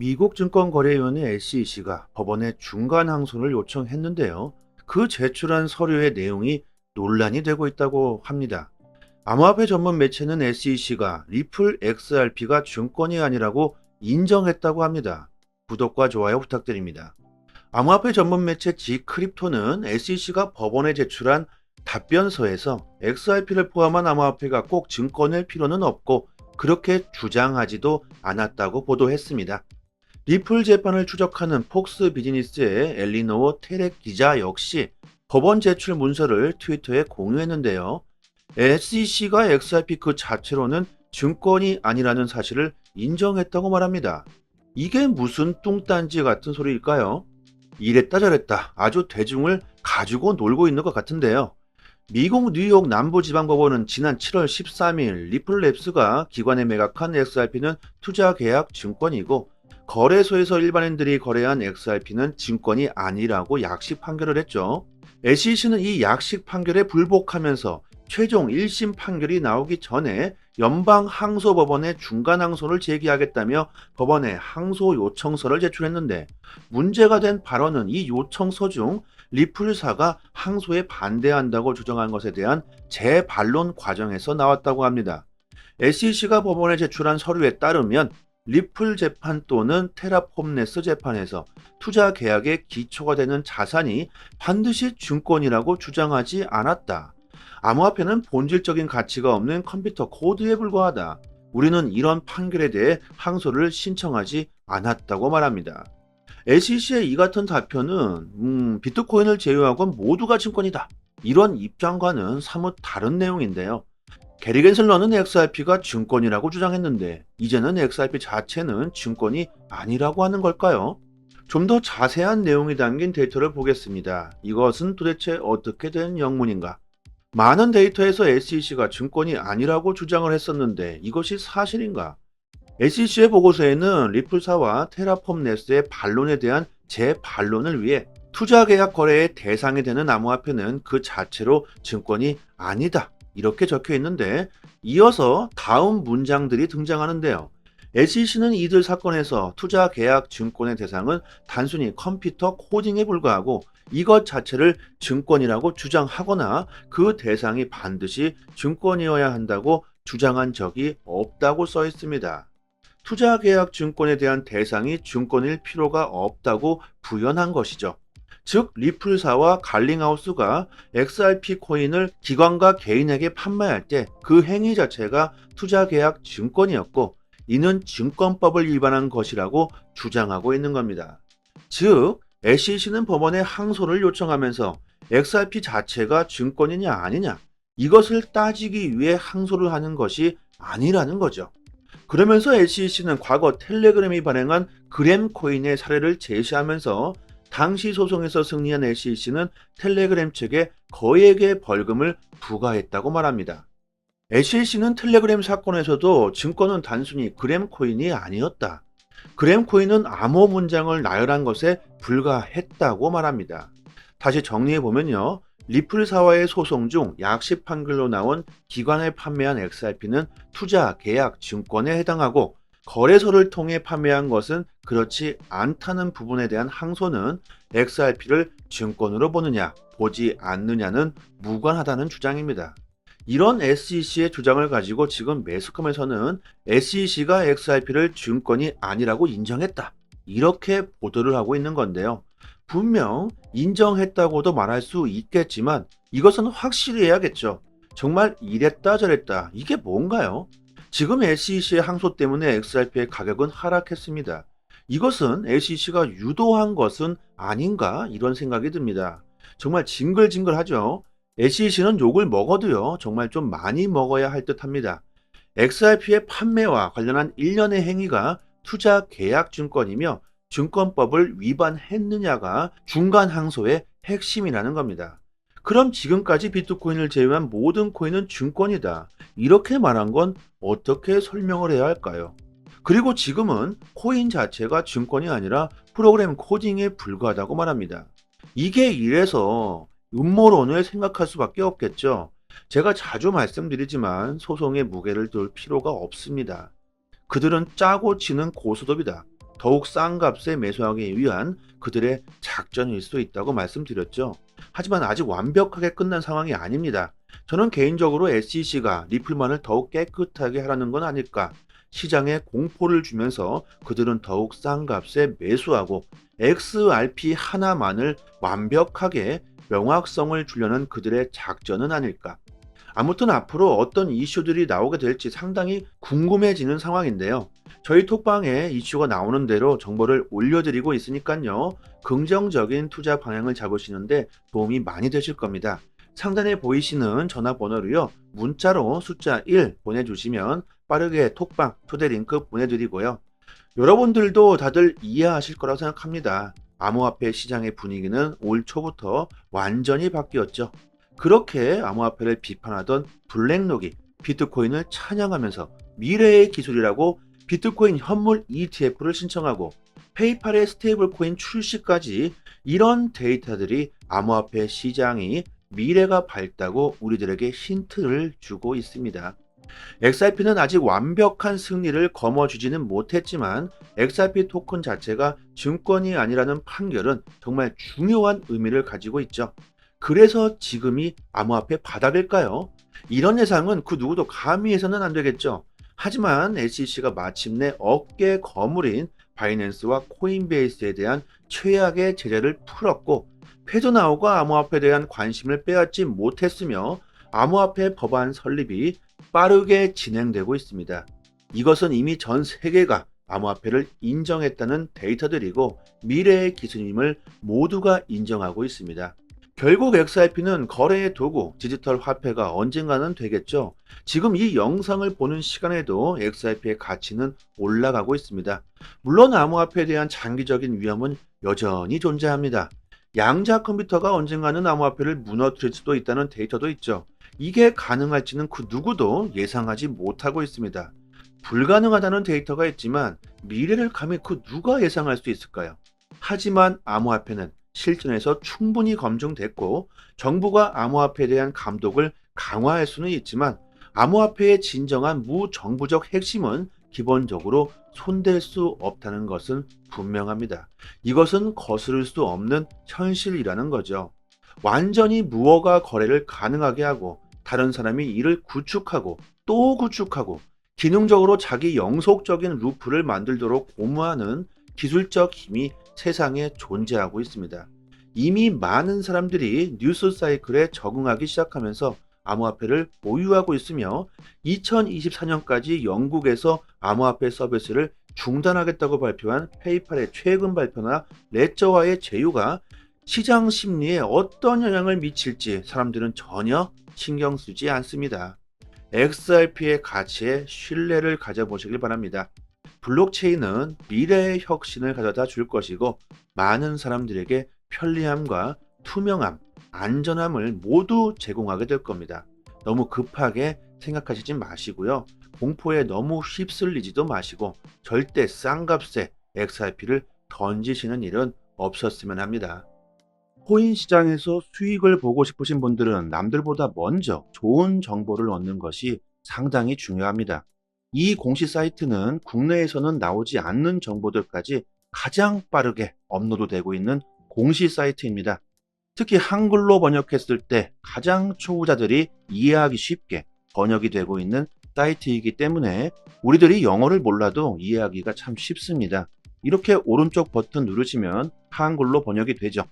미국 증권거래위원회 SEC가 법원에 중간 항소를 요청했는데요. 그 제출한 서류의 내용이 논란이 되고 있다고 합니다. 암호화폐 전문 매체는 SEC가 리플 XRP가 증권이 아니라고 인정했다고 합니다. 구독과 좋아요 부탁드립니다. 암호화폐 전문 매체 지크립토는 SEC가 법원에 제출한 답변서에서 XRP를 포함한 암호화폐가 꼭 증권일 필요는 없고 그렇게 주장하지도 않았다고 보도했습니다. 리플 재판을 추적하는 폭스 비즈니스의 엘리노어 테렉 기자 역시 법원 제출 문서를 트위터에 공유했는데요. SEC가 XRP 그 자체로는 증권이 아니라는 사실을 인정했다고 말합니다. 이게 무슨 뚱딴지 같은 소리일까요? 이랬다 저랬다 아주 대중을 가지고 놀고 있는 것 같은데요. 미국 뉴욕 남부지방법원은 지난 7월 13일 리플랩스가 기관에 매각한 XRP는 투자계약 증권이고 거래소에서 일반인들이 거래한 XRP는 증권이 아니라고 약식 판결을 했죠. SEC는 이 약식 판결에 불복하면서 최종 1심 판결이 나오기 전에 연방항소법원에 중간항소를 제기하겠다며 법원에 항소 요청서를 제출했는데 문제가 된 발언은 이 요청서 중 리플사가 항소에 반대한다고 주장한 것에 대한 재반론 과정에서 나왔다고 합니다. SEC가 법원에 제출한 서류에 따르면 리플 재판 또는 테라폼네스 재판에서 투자 계약의 기초가 되는 자산이 반드시 증권이라고 주장하지 않았다. 암호화폐는 본질적인 가치가 없는 컴퓨터 코드에 불과하다. 우리는 이런 판결에 대해 항소를 신청하지 않았다고 말합니다. SEC의 이 같은 답변은 비트코인을 제외하고는 모두가 증권이다. 이런 입장과는 사뭇 다른 내용인데요. 게리 겐슬러는 XRP가 증권이라고 주장했는데 이제는 XRP 자체는 증권이 아니라고 하는 걸까요? 좀 더 자세한 내용이 담긴 데이터를 보겠습니다. 이것은 도대체 어떻게 된 영문인가? 많은 데이터에서 SEC가 증권이 아니라고 주장을 했었는데 이것이 사실인가? SEC의 보고서에는 리플사와 테라폼네스의 반론에 대한 재반론을 위해 투자계약 거래의 대상이 되는 암호화폐는 그 자체로 증권이 아니다. 이렇게 적혀 있는데 이어서 다음 문장들이 등장하는데요. SEC는 이들 사건에서 투자계약 증권의 대상은 단순히 컴퓨터 코딩에 불과하고 이것 자체를 증권이라고 주장하거나 그 대상이 반드시 증권이어야 한다고 주장한 적이 없다고 써 있습니다. 투자계약 증권에 대한 대상이 증권일 필요가 없다고 부연한 것이죠. 즉 리플사와 갈링하우스가 XRP 코인을 기관과 개인에게 판매할 때 그 행위 자체가 투자계약 증권이었고 이는 증권법을 위반한 것이라고 주장하고 있는 겁니다. 즉 SEC는 법원에 항소를 요청하면서 XRP 자체가 증권이냐 아니냐 이것을 따지기 위해 항소를 하는 것이 아니라는 거죠. 그러면서 SEC는 과거 텔레그램이 발행한 그램코인의 사례를 제시하면서 당시 소송에서 승리한 SEC는 텔레그램 측에 거액의 벌금을 부과했다고 말합니다. SEC는 텔레그램 사건에서도 증권은 단순히 그램코인이 아니었다. 그램코인은 암호 문장을 나열한 것에 불과했다고 말합니다. 다시 정리해보면요. 리플사와의 소송 중 약식 판결로 나온 기관에 판매한 XRP는 투자 계약 증권에 해당하고 거래소를 통해 판매한 것은 그렇지 않다는 부분에 대한 항소는 XRP를 증권으로 보느냐 보지 않느냐는 무관하다는 주장입니다. 이런 SEC의 주장을 가지고 지금 매스컴에서는 SEC가 XRP를 증권이 아니라고 인정했다. 이렇게 보도를 하고 있는 건데요. 분명 인정했다고도 말할 수 있겠지만 이것은 확실히 해야겠죠. 정말 이랬다 저랬다 이게 뭔가요? 지금 SEC의 항소 때문에 XRP의 가격은 하락했습니다. 이것은 SEC가 유도한 것은 아닌가 이런 생각이 듭니다. 정말 징글징글하죠. SEC는 욕을 먹어도요 정말 좀 많이 먹어야 할 듯합니다. XRP의 판매와 관련한 일련의 행위가 투자 계약 증권이며 증권법을 위반했느냐가 중간 항소의 핵심이라는 겁니다. 그럼 지금까지 비트코인을 제외한 모든 코인은 증권이다. 이렇게 말한 건 어떻게 설명을 해야 할까요? 그리고 지금은 코인 자체가 증권이 아니라 프로그램 코딩에 불과하다고 말합니다. 이게 이래서 음모론을 생각할 수밖에 없겠죠. 제가 자주 말씀드리지만 소송의 무게를 둘 필요가 없습니다. 그들은 짜고 치는 고스톱이다. 더욱 싼 값에 매수하기 위한 그들의 작전일 수 있다고 말씀드렸죠. 하지만 아직 완벽하게 끝난 상황이 아닙니다. 저는 개인적으로 SEC가 리플만을 더욱 깨끗하게 하라는 건 아닐까. 시장에 공포를 주면서 그들은 더욱 싼 값에 매수하고 XRP 하나만을 완벽하게 명확성을 주려는 그들의 작전은 아닐까. 아무튼 앞으로 어떤 이슈들이 나오게 될지 상당히 궁금해지는 상황인데요. 저희 톡방에 이슈가 나오는 대로 정보를 올려드리고 있으니까요. 긍정적인 투자 방향을 잡으시는데 도움이 많이 되실 겁니다. 상단에 보이시는 전화번호로요. 문자로 숫자 1 보내주시면 빠르게 톡방 초대 링크 보내드리고요. 여러분들도 다들 이해하실 거라고 생각합니다. 암호화폐 시장의 분위기는 올 초부터 완전히 바뀌었죠. 그렇게 암호화폐를 비판하던 블랙록이 비트코인을 찬양하면서 미래의 기술이라고 비트코인 현물 ETF를 신청하고 페이팔의 스테이블 코인 출시까지 이런 데이터들이 암호화폐 시장이 미래가 밝다고 우리들에게 힌트를 주고 있습니다. XRP는 아직 완벽한 승리를 거머쥐지는 못했지만 XRP 토큰 자체가 증권이 아니라는 판결은 정말 중요한 의미를 가지고 있죠. 그래서 지금이 암호화폐 바닥일까요? 이런 예상은 그 누구도 감히 해서는 안 되겠죠. 하지만 SEC가 마침내 어깨 거물인 바이낸스와 코인베이스에 대한 최악의 제재를 풀었고 패저나우가 암호화폐에 대한 관심을 빼앗지 못했으며 암호화폐 법안 설립이 빠르게 진행되고 있습니다. 이것은 이미 전 세계가 암호화폐를 인정했다는 데이터들이고 미래의 기술임을 모두가 인정하고 있습니다. 결국 XRP는 거래의 도구, 디지털 화폐가 언젠가는 되겠죠. 지금 이 영상을 보는 시간에도 XRP의 가치는 올라가고 있습니다. 물론 암호화폐에 대한 장기적인 위험은 여전히 존재합니다. 양자 컴퓨터가 언젠가는 암호화폐를 무너뜨릴 수도 있다는 데이터도 있죠. 이게 가능할지는 그 누구도 예상하지 못하고 있습니다. 불가능하다는 데이터가 있지만 미래를 감히 그 누가 예상할 수 있을까요? 하지만 암호화폐는 실전에서 충분히 검증됐고 정부가 암호화폐에 대한 감독을 강화할 수는 있지만 암호화폐의 진정한 무정부적 핵심은 기본적으로 손댈 수 없다는 것은 분명합니다. 이것은 거스를 수 없는 현실이라는 거죠. 완전히 무허가 거래를 가능하게 하고 다른 사람이 이를 구축하고 또 구축하고 기능적으로 자기 영속적인 루프를 만들도록 고무하는 기술적 힘이 세상에 존재하고 있습니다. 이미 많은 사람들이 뉴스 사이클에 적응하기 시작하면서 암호화폐를 보유하고 있으며 2024년까지 영국에서 암호화폐 서비스를 중단하겠다고 발표한 페이팔의 최근 발표나 레저와의 제휴가 시장 심리에 어떤 영향을 미칠지 사람들은 전혀 신경 쓰지 않습니다. XRP의 가치에 신뢰를 가져보시길 바랍니다. 블록체인은 미래의 혁신을 가져다 줄 것이고 많은 사람들에게 편리함과 투명함, 안전함을 모두 제공하게 될 겁니다. 너무 급하게 생각하시지 마시고요. 공포에 너무 휩쓸리지도 마시고 절대 싼 값에 XRP를 던지시는 일은 없었으면 합니다. 코인 시장에서 수익을 보고 싶으신 분들은 남들보다 먼저 좋은 정보를 얻는 것이 상당히 중요합니다. 이 공시 사이트는 국내에서는 나오지 않는 정보들까지 가장 빠르게 업로드되고 있는 공시 사이트입니다. 특히 한글로 번역했을 때 가장 초보자들이 이해하기 쉽게 번역이 되고 있는 사이트이기 때문에 우리들이 영어를 몰라도 이해하기가 참 쉽습니다. 이렇게 오른쪽 버튼 누르시면 한글로 번역이 되죠.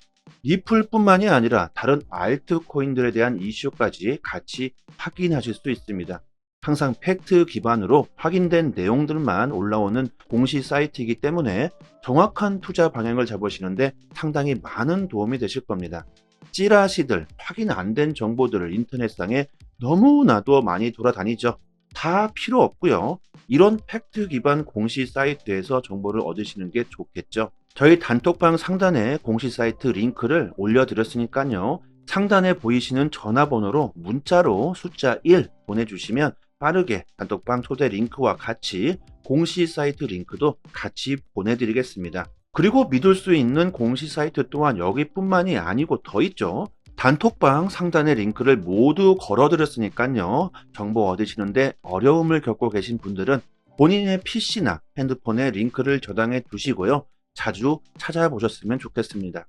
리플뿐만이 아니라 다른 알트코인들에 대한 이슈까지 같이 확인하실 수 있습니다. 항상 팩트 기반으로 확인된 내용들만 올라오는 공시 사이트이기 때문에 정확한 투자 방향을 잡으시는데 상당히 많은 도움이 되실 겁니다. 찌라시들, 확인 안 된 정보들을 인터넷상에 너무나도 많이 돌아다니죠. 다 필요 없고요. 이런 팩트 기반 공시 사이트에서 정보를 얻으시는 게 좋겠죠. 저희 단톡방 상단에 공시 사이트 링크를 올려드렸으니까요. 상단에 보이시는 전화번호로 문자로 숫자 1 보내주시면 빠르게 단톡방 초대 링크와 같이 공시 사이트 링크도 같이 보내드리겠습니다. 그리고 믿을 수 있는 공시 사이트 또한 여기뿐만이 아니고 더 있죠. 단톡방 상단의 링크를 모두 걸어드렸으니까요. 정보 얻으시는데 어려움을 겪고 계신 분들은 본인의 PC나 핸드폰에 링크를 저장해 두시고요. 자주 찾아보셨으면 좋겠습니다.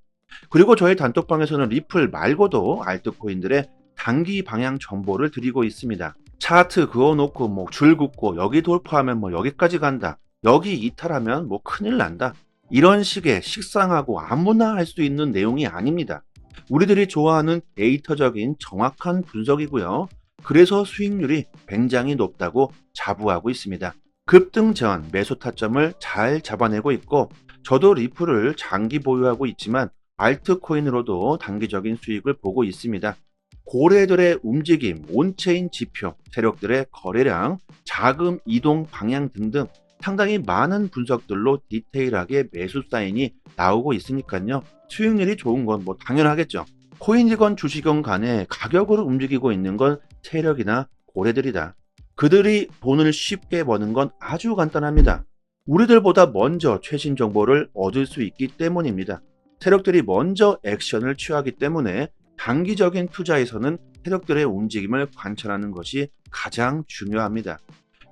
그리고 저희 단톡방에서는 리플 말고도 알트코인들의 단기 방향 정보를 드리고 있습니다. 차트 그어놓고 줄 긋고 여기 돌파하면 여기까지 간다. 여기 이탈하면 큰일 난다. 이런 식의 식상하고 아무나 할 수 있는 내용이 아닙니다. 우리들이 좋아하는 데이터적인 정확한 분석이고요. 그래서 수익률이 굉장히 높다고 자부하고 있습니다. 급등 전 매수 타점을 잘 잡아내고 있고 저도 리플을 장기 보유하고 있지만 알트코인으로도 단기적인 수익을 보고 있습니다. 고래들의 움직임, 온체인 지표, 세력들의 거래량, 자금 이동 방향 등등 상당히 많은 분석들로 디테일하게 매수 사인이 나오고 있으니까요. 수익률이 좋은 건 당연하겠죠. 코인이건 주식이건 간에 가격으로 움직이고 있는 건 세력이나 고래들이다. 그들이 돈을 쉽게 버는 건 아주 간단합니다. 우리들보다 먼저 최신 정보를 얻을 수 있기 때문입니다. 세력들이 먼저 액션을 취하기 때문에 단기적인 투자에서는 세력들의 움직임을 관찰하는 것이 가장 중요합니다.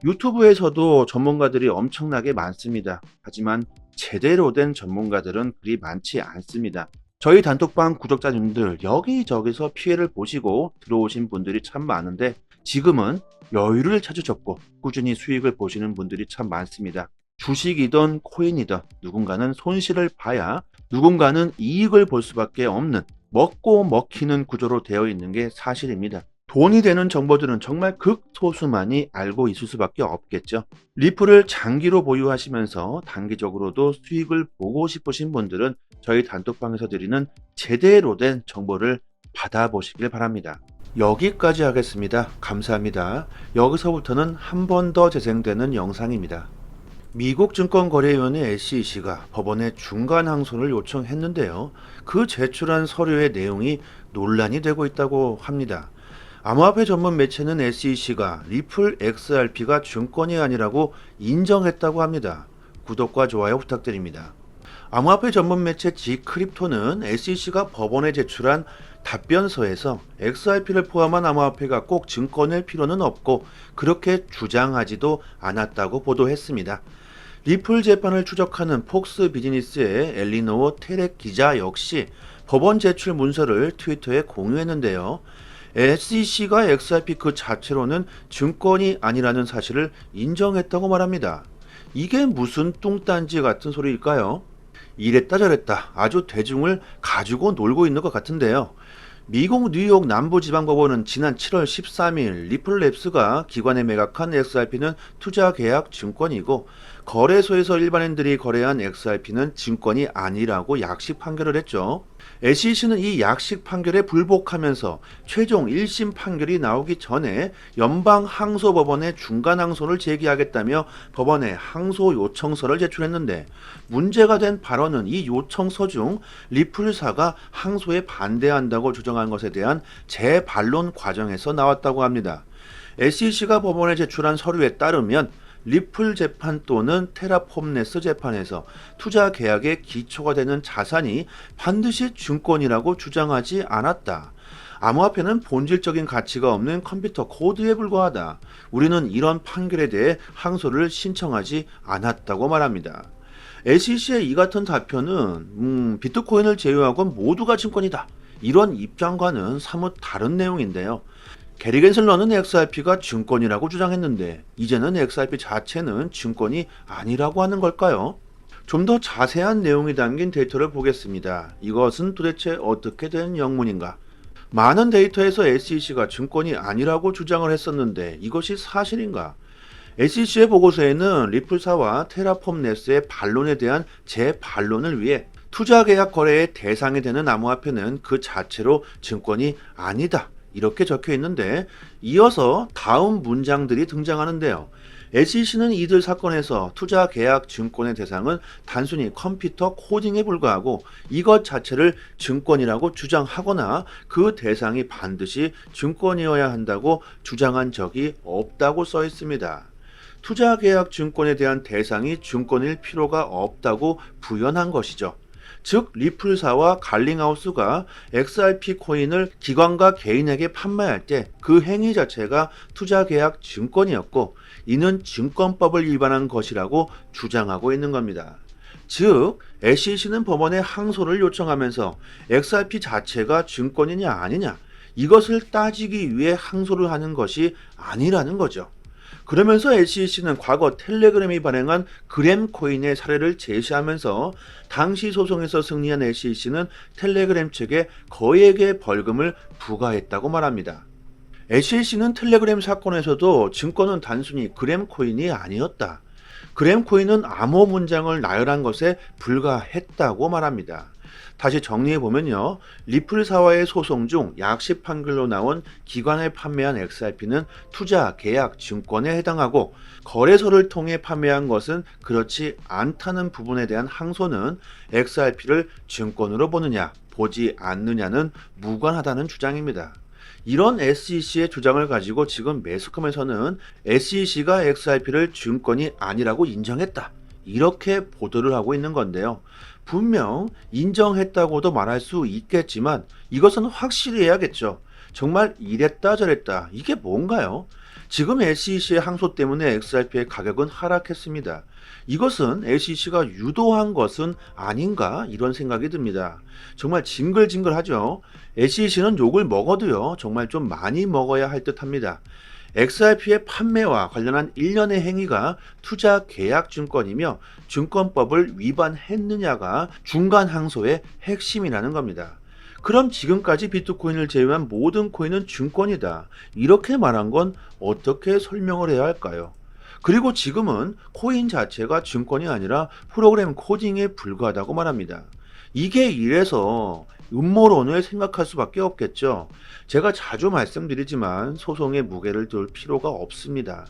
유튜브에서도 전문가들이 엄청나게 많습니다. 하지만 제대로 된 전문가들은 그리 많지 않습니다. 저희 단톡방 구독자님들 여기저기서 피해를 보시고 들어오신 분들이 참 많은데 지금은 여유를 찾으셨고 꾸준히 수익을 보시는 분들이 참 많습니다. 주식이든 코인이든 누군가는 손실을 봐야 누군가는 이익을 볼 수밖에 없는 먹고 먹히는 구조로 되어 있는 게 사실입니다. 돈이 되는 정보들은 정말 극소수만이 알고 있을 수밖에 없겠죠. 리플을 장기로 보유하시면서 단기적으로도 수익을 보고 싶으신 분들은 저희 단톡방에서 드리는 제대로 된 정보를 받아보시길 바랍니다. 여기까지 하겠습니다. 감사합니다. 여기서부터는 한 번 더 재생되는 영상입니다. 미국 증권거래위원회 SEC가 법원에 중간 항소를 요청했는데요. 그 제출한 서류의 내용이 논란이 되고 있다고 합니다. 암호화폐 전문 매체는 SEC가 리플 XRP가 증권이 아니라고 인정했다고 합니다. 구독과 좋아요 부탁드립니다. 암호화폐 전문 매체 G크립토는 SEC가 법원에 제출한 답변서에서 XRP를 포함한 암호화폐가 꼭 증권일 필요는 없고 그렇게 주장하지도 않았다고 보도했습니다. 리플 재판을 추적하는 폭스 비즈니스의 엘리노어 테렉 기자 역시 법원 제출 문서를 트위터에 공유했는데요. SEC가 XRP 그 자체로는 증권이 아니라는 사실을 인정했다고 말합니다. 이게 무슨 뚱딴지 같은 소리일까요? 이랬다 저랬다 아주 대중을 가지고 놀고 있는 것 같은데요. 미국 뉴욕 남부지방법원은 지난 7월 13일 리플랩스가 기관에 매각한 XRP는 투자계약 증권이고 거래소에서 일반인들이 거래한 XRP는 증권이 아니라고 약식 판결을 했죠. SEC는 이 약식 판결에 불복하면서 최종 1심 판결이 나오기 전에 연방항소법원에 중간항소를 제기하겠다며 법원에 항소 요청서를 제출했는데 문제가 된 발언은 이 요청서 중 리플사가 항소에 반대한다고 주장한 것에 대한 재반론 과정에서 나왔다고 합니다. SEC가 법원에 제출한 서류에 따르면 리플 재판 또는 테라폼네스 재판에서 투자 계약의 기초가 되는 자산이 반드시 증권이라고 주장하지 않았다. 암호화폐는 본질적인 가치가 없는 컴퓨터 코드에 불과하다. 우리는 이런 판결에 대해 항소를 신청하지 않았다고 말합니다. SEC의 이 같은 답변은 비트코인을 제외하고는 모두가 증권이다. 이런 입장과는 사뭇 다른 내용인데요. 게리 겐슬러는 XRP가 증권이라고 주장했는데 이제는 XRP 자체는 증권이 아니라고 하는 걸까요? 좀 더 자세한 내용이 담긴 데이터를 보겠습니다. 이것은 도대체 어떻게 된 영문인가? 많은 데이터에서 SEC가 증권이 아니라고 주장을 했었는데 이것이 사실인가? SEC의 보고서에는 리플사와 테라폼네스의 반론에 대한 재반론을 위해 투자계약 거래의 대상이 되는 암호화폐는 그 자체로 증권이 아니다. 이렇게 적혀 있는데 이어서 다음 문장들이 등장하는데요. SEC는 이들 사건에서 투자 계약 증권의 대상은 단순히 컴퓨터 코딩에 불과하고 이것 자체를 증권이라고 주장하거나 그 대상이 반드시 증권이어야 한다고 주장한 적이 없다고 써 있습니다. 투자 계약 증권에 대한 대상이 증권일 필요가 없다고 부연한 것이죠. 즉 리플사와 갈링하우스가 XRP 코인을 기관과 개인에게 판매할 때 그 행위 자체가 투자계약 증권이었고 이는 증권법을 위반한 것이라고 주장하고 있는 겁니다. 즉 SEC는 법원에 항소를 요청하면서 XRP 자체가 증권이냐 아니냐 이것을 따지기 위해 항소를 하는 것이 아니라는 거죠. 그러면서 SEC는 과거 텔레그램이 발행한 그램코인의 사례를 제시하면서 당시 소송에서 승리한 SEC는 텔레그램 측에 거액의 벌금을 부과했다고 말합니다. SEC는 텔레그램 사건에서도 증권은 단순히 그램코인이 아니었다. 그램코인은 암호 문장을 나열한 것에 불과했다고 말합니다. 다시 정리해보면요. 리플사와의 소송 중 약식 판결로 나온 기관에 판매한 XRP는 투자 계약 증권에 해당하고 거래소를 통해 판매한 것은 그렇지 않다는 부분에 대한 항소는 XRP를 증권으로 보느냐 보지 않느냐는 무관하다는 주장입니다. 이런 SEC의 주장을 가지고 지금 매스컴에서는 SEC가 XRP를 증권이 아니라고 인정했다. 이렇게 보도를 하고 있는 건데요. 분명 인정했다고도 말할 수 있겠지만 이것은 확실히 해야겠죠. 정말 이랬다 저랬다. 이게 뭔가요? 지금 SEC의 항소 때문에 XRP의 가격은 하락했습니다. 이것은 SEC가 유도한 것은 아닌가 이런 생각이 듭니다. 정말 징글징글하죠. SEC는 욕을 먹어도요. 정말 좀 많이 먹어야 할 듯합니다. XRP의 판매와 관련한 일련의 행위가 투자 계약 증권이며 증권법을 위반했느냐가 중간 항소의 핵심이라는 겁니다. 그럼 지금까지 비트코인을 제외한 모든 코인은 증권이다. 이렇게 말한 건 어떻게 설명을 해야 할까요? 그리고 지금은 코인 자체가 증권이 아니라 프로그램 코딩에 불과하다고 말합니다. 이게 이래서 음모론을 생각할 수밖에 없겠죠. 제가 자주 말씀드리지만 소송의 무게를 둘 필요가 없습니다.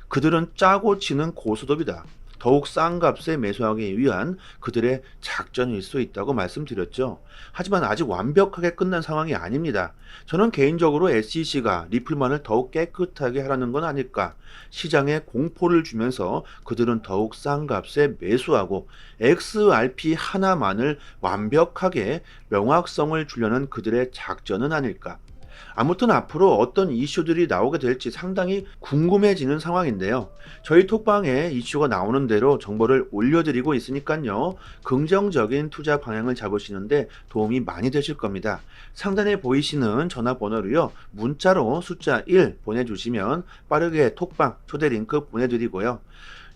그들은 짜고 치는 고수톱이다. 더욱 싼 값에 매수하기 위한 그들의 작전일 수 있다고 말씀드렸죠. 하지만 아직 완벽하게 끝난 상황이 아닙니다. 저는 개인적으로 SEC가 리플만을 더욱 깨끗하게 하라는 건 아닐까. 시장에 공포를 주면서 그들은 더욱 싼 값에 매수하고 XRP 하나만을 완벽하게 명확성을 주려는 그들의 작전은 아닐까. 아무튼 앞으로 어떤 이슈들이 나오게 될지 상당히 궁금해지는 상황인데요. 저희 톡방에 이슈가 나오는 대로 정보를 올려드리고 있으니까요. 긍정적인 투자 방향을 잡으시는데 도움이 많이 되실 겁니다. 상단에 보이시는 전화번호로요. 문자로 숫자 1 보내주시면 빠르게 톡방 초대 링크 보내드리고요.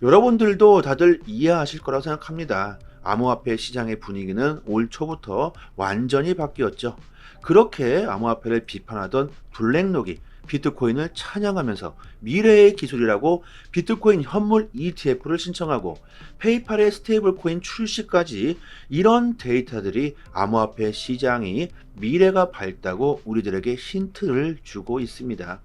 여러분들도 다들 이해하실 거라고 생각합니다. 암호화폐 시장의 분위기는 올 초부터 완전히 바뀌었죠. 그렇게 암호화폐를 비판하던 블랙록이 비트코인을 찬양하면서 미래의 기술이라고 비트코인 현물 ETF를 신청하고 페이팔의 스테이블 코인 출시까지 이런 데이터들이 암호화폐 시장이 미래가 밝다고 우리들에게 힌트를 주고 있습니다.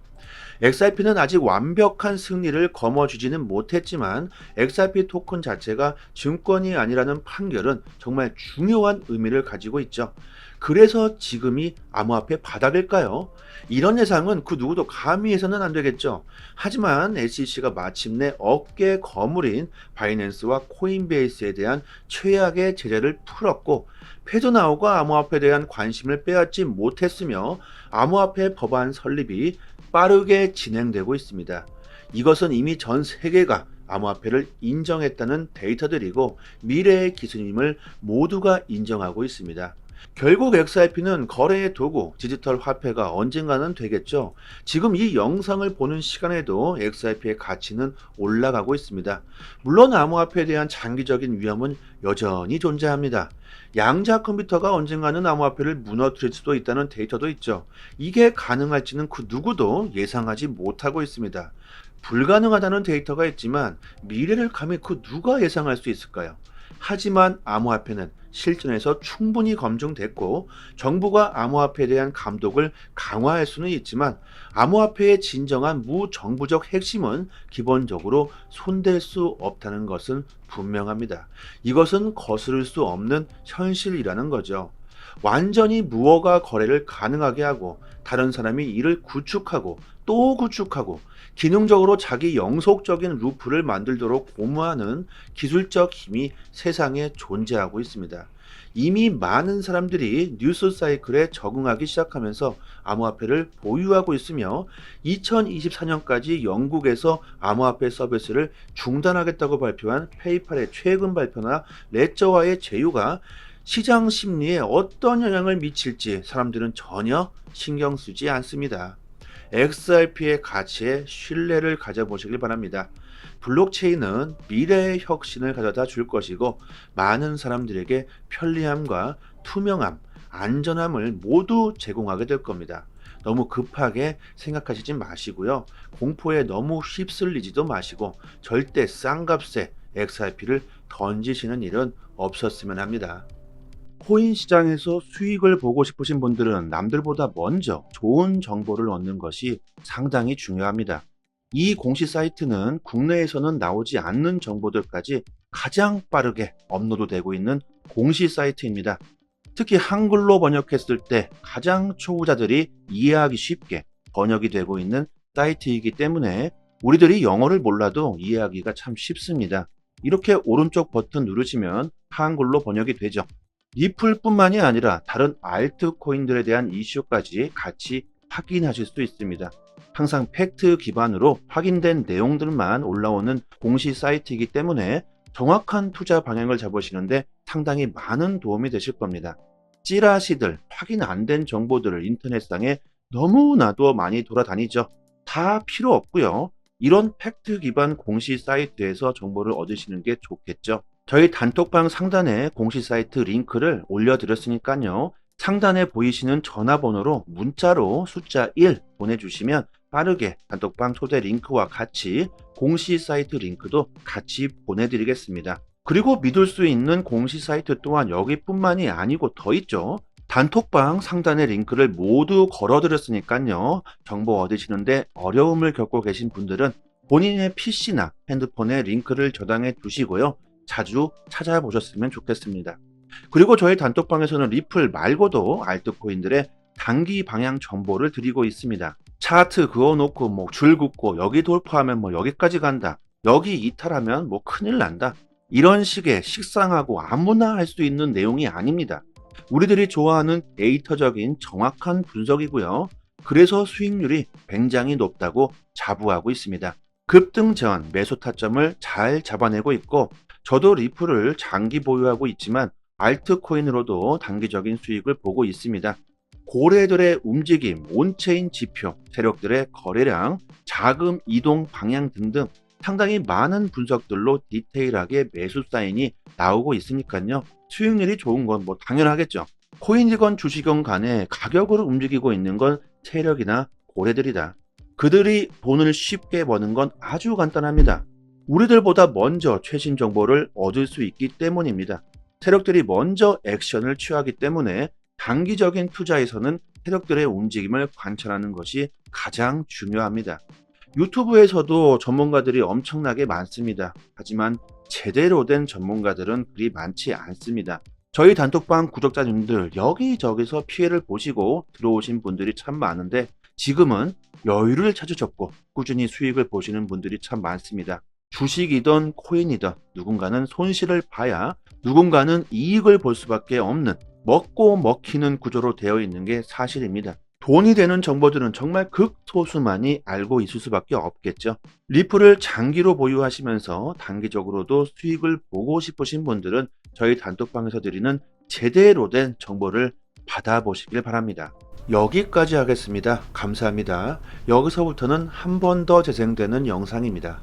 XRP는 아직 완벽한 승리를 거머쥐지는 못했지만 XRP 토큰 자체가 증권이 아니라는 판결은 정말 중요한 의미를 가지고 있죠. 그래서 지금이 암호화폐 바닥일까요? 이런 예상은 그 누구도 감히 해서는 안 되겠죠. 하지만 SEC가 마침내 어깨 거물인 바이낸스와 코인베이스에 대한 최악의 제재를 풀었고 패드나우가 암호화폐에 대한 관심을 빼앗지 못했으며 암호화폐 법안 설립이 빠르게 진행되고 있습니다. 이것은 이미 전 세계가 암호화폐를 인정했다는 데이터들이고 미래의 기술임을 모두가 인정하고 있습니다. 결국 XRP는 거래의 도구, 디지털 화폐가 언젠가는 되겠죠. 지금 이 영상을 보는 시간에도 XRP의 가치는 올라가고 있습니다. 물론 암호화폐에 대한 장기적인 위험은 여전히 존재합니다. 양자 컴퓨터가 언젠가는 암호화폐를 무너뜨릴 수도 있다는 데이터도 있죠. 이게 가능할지는 그 누구도 예상하지 못하고 있습니다. 불가능하다는 데이터가 있지만 미래를 감히 그 누가 예상할 수 있을까요? 하지만 암호화폐는 실전에서 충분히 검증됐고 정부가 암호화폐에 대한 감독을 강화할 수는 있지만 암호화폐의 진정한 무정부적 핵심은 기본적으로 손댈 수 없다는 것은 분명합니다. 이것은 거스를 수 없는 현실이라는 거죠. 완전히 무허가 거래를 가능하게 하고 다른 사람이 이를 구축하고 또 구축하고 기능적으로 자기 영속적인 루프를 만들도록 고무하는 기술적 힘이 세상에 존재하고 있습니다. 이미 많은 사람들이 뉴스 사이클에 적응하기 시작하면서 암호화폐를 보유하고 있으며 2024년까지 영국에서 암호화폐 서비스를 중단하겠다고 발표한 페이팔의 최근 발표나 레저와의 제휴가 시장 심리에 어떤 영향을 미칠지 사람들은 전혀 신경 쓰지 않습니다. XRP의 가치에 신뢰를 가져보시길 바랍니다. 블록체인은 미래의 혁신을 가져다 줄 것이고 많은 사람들에게 편리함과 투명함, 안전함을 모두 제공하게 될 겁니다. 너무 급하게 생각하시지 마시고요. 공포에 너무 휩쓸리지도 마시고 절대 싼 값에 XRP를 던지시는 일은 없었으면 합니다. 코인 시장에서 수익을 보고 싶으신 분들은 남들보다 먼저 좋은 정보를 얻는 것이 상당히 중요합니다. 이 공시 사이트는 국내에서는 나오지 않는 정보들까지 가장 빠르게 업로드되고 있는 공시 사이트입니다. 특히 한글로 번역했을 때 가장 초보자들이 이해하기 쉽게 번역이 되고 있는 사이트이기 때문에 우리들이 영어를 몰라도 이해하기가 참 쉽습니다. 이렇게 오른쪽 버튼 누르시면 한글로 번역이 되죠. 리플뿐만이 아니라 다른 알트코인들에 대한 이슈까지 같이 확인하실 수 있습니다. 항상 팩트 기반으로 확인된 내용들만 올라오는 공시 사이트이기 때문에 정확한 투자 방향을 잡으시는데 상당히 많은 도움이 되실 겁니다. 찌라시들, 확인 안 된 정보들을 인터넷상에 너무나도 많이 돌아다니죠. 다 필요 없고요. 이런 팩트 기반 공시 사이트에서 정보를 얻으시는 게 좋겠죠. 저희 단톡방 상단에 공시 사이트 링크를 올려드렸으니까요. 상단에 보이시는 전화번호로 문자로 숫자 1 보내주시면 빠르게 단톡방 초대 링크와 같이 공시 사이트 링크도 같이 보내드리겠습니다. 그리고 믿을 수 있는 공시 사이트 또한 여기뿐만이 아니고 더 있죠. 단톡방 상단의 링크를 모두 걸어드렸으니까요. 정보 얻으시는데 어려움을 겪고 계신 분들은 본인의 PC나 핸드폰에 링크를 저장해 두시고요. 자주 찾아보셨으면 좋겠습니다. 그리고 저희 단톡방에서는 리플 말고도 알트코인들의 단기 방향 정보를 드리고 있습니다. 차트 그어놓고 줄 긋고 여기 돌파하면 여기까지 간다. 여기 이탈하면 큰일 난다. 이런 식의 식상하고 아무나 할 수 있는 내용이 아닙니다. 우리들이 좋아하는 데이터적인 정확한 분석이고요. 그래서 수익률이 굉장히 높다고 자부하고 있습니다. 급등 전 매수 타점을 잘 잡아내고 있고 저도 리플을 장기 보유하고 있지만 알트코인으로도 단기적인 수익을 보고 있습니다. 고래들의 움직임, 온체인 지표, 세력들의 거래량, 자금 이동 방향 등등 상당히 많은 분석들로 디테일하게 매수 사인이 나오고 있으니까요. 수익률이 좋은 건 당연하겠죠. 코인이건 주식이건 간에 가격으로 움직이고 있는 건 세력이나 고래들이다. 그들이 돈을 쉽게 버는 건 아주 간단합니다. 우리들보다 먼저 최신 정보를 얻을 수 있기 때문입니다. 세력들이 먼저 액션을 취하기 때문에 단기적인 투자에서는 세력들의 움직임을 관찰하는 것이 가장 중요합니다. 유튜브에서도 전문가들이 엄청나게 많습니다. 하지만 제대로 된 전문가들은 그리 많지 않습니다. 저희 단톡방 구독자님들 여기저기서 피해를 보시고 들어오신 분들이 참 많은데 지금은 여유를 찾으셨고 꾸준히 수익을 보시는 분들이 참 많습니다. 주식이든 코인이든 누군가는 손실을 봐야 누군가는 이익을 볼 수밖에 없는 먹고 먹히는 구조로 되어 있는 게 사실입니다. 돈이 되는 정보들은 정말 극소수만이 알고 있을 수밖에 없겠죠. 리플을 장기로 보유하시면서 단기적으로도 수익을 보고 싶으신 분들은 저희 단톡방에서 드리는 제대로 된 정보를 받아보시길 바랍니다. 여기까지 하겠습니다. 감사합니다. 여기서부터는 한 번 더 재생되는 영상입니다.